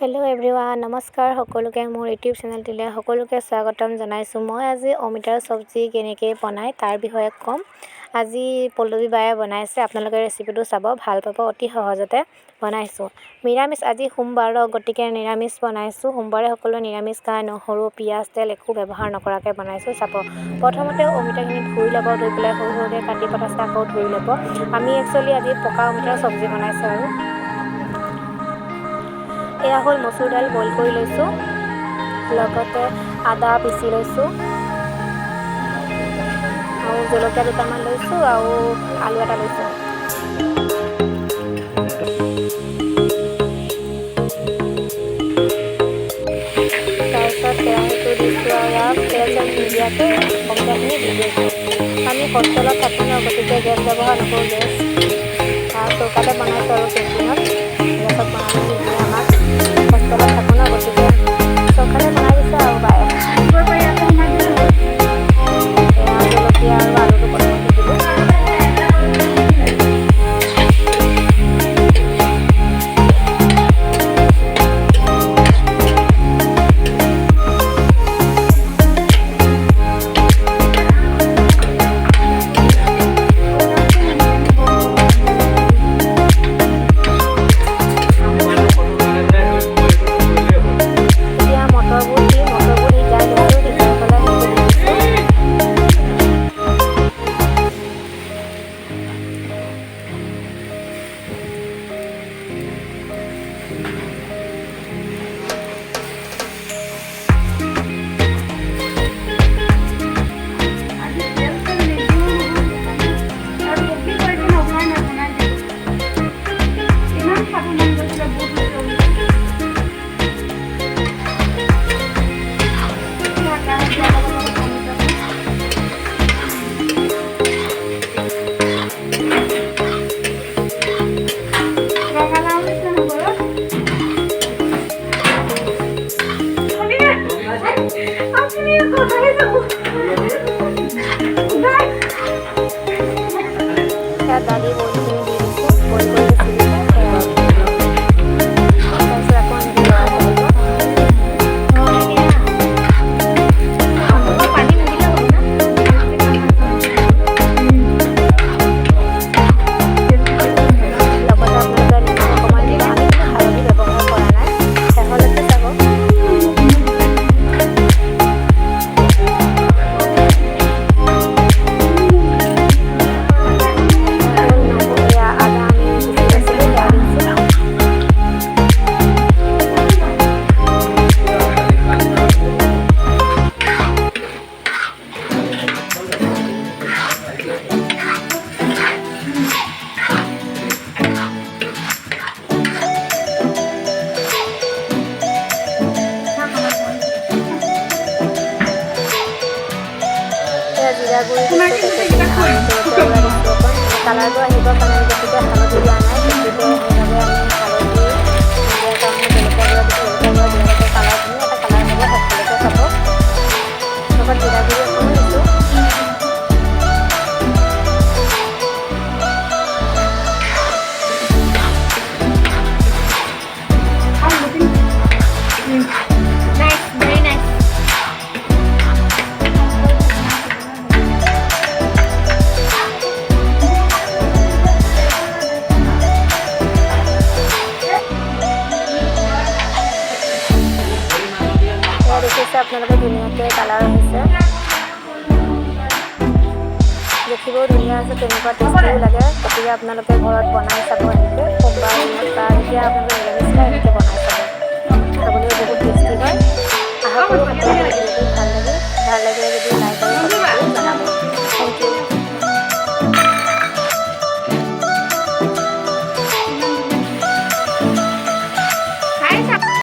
Hello' everyone, নমস্কাৰ সকলোকে মোৰ ইউটিউব চেনেলটিলৈ সকলোকে স্বাগতম জনাইছোঁ। মই আজি অমিতাৰ চব্জি কেনেকৈ বনাই তাৰ বিষয়ে ক'ম। আজি পল্লৱী বায়ে বনাইছে, আপোনালোকে ৰেচিপিটো চাব, ভাল পাব। অতি সহজতে বনাইছোঁ। নিৰামিষ, আজি সোমবাৰ, গতিকে নিৰামিষ বনাইছোঁ। সোমবাৰে সকলোৱে নিৰামিষ খায়। নহৰু, পিঁয়াজ, তেল একো ব্যৱহাৰ নকৰাকৈ বনাইছোঁ। চাব, প্ৰথমতে অমিতাখিনি ধুই ল'ব, ধুই পেলাই সৰু সৰুকৈ কাটি পটাচে আকৌ ধুই ল'ব। আমি একচুৱেলি আজি পকা অমিতাৰ চব্জি বনাইছোঁ। আৰু এয়া হ'ল মচুৰ দাইল বইল কৰি লৈছোঁ, লগতে আদা পিচি লৈছোঁ, আৰু জলকীয়া দুটামান লৈছোঁ, আৰু আলু এটা লৈছোঁ। তাৰপিছত কেৰাহীটো দিছোঁ, আৰু ইয়াত তেল চেল নিদিয়াকৈ অমিতাখিনি দি দিছোঁ। আমি হোষ্টেলত থাকোঁ ন, গতিকে গেছ ব্যৱহাৰ নকৰোঁ। গেছ চৌকাতে বনাইছোঁ, আৰু কেণ্টিনত গেছত বনাবলৈ নিদিয়ে আমাক। হোষ্টেলত থাকোঁ ন, গতিকে চৌকাতে বনাই দিছে আৰু বায়ে। এয়া জলকীয়া আৰু আলুটো প্ৰথমতে দিলোঁ। দালি বইলখিনি দি দিছোঁ, বইল কৰি দিছোঁ। তাৰপিছত আকৌ এনেকৈ লৰাই থাকিব। লগতে আপোনালোকে নিমখ অকণমান দিব। আমি কিন্তু হালধি ব্যৱহাৰ কৰা নাই, শেষলৈকে চাব। জিৰা গুড়ি দিছোঁ, পেকেটিং আৰু জলকীয়া গুড়া দিছোঁ অকণ। কালাৰটো আহিবৰ কাৰণে, গতিকে হালধি দিয়া নাই, গতিকে সেইবাবে আমি হালধি দিয়াৰ কাৰণে জলকীয়া গুড়া দিছোঁ। জলকীয়া গুড়া দিয়াৰ লগে কালাৰ ধুনীয়া এটা কালাৰ হ'ব, সকলোকে চাব। লগত জিৰা গুড়ি অকণো দিছোঁ। দেখিছে আপোনালোকে, ধুনীয়াকৈ কালাৰ আহিছে, দেখিবও ধুনীয়া আছে, তেনেকুৱা টেষ্টিও লাগে। গতিকে আপোনালোকে ঘৰত বনাই চাব এনেকৈ। সোমবাৰ দিনত বা যেতিয়া আপোনালোকে নিৰামিষ খায় এনেকৈ বনাই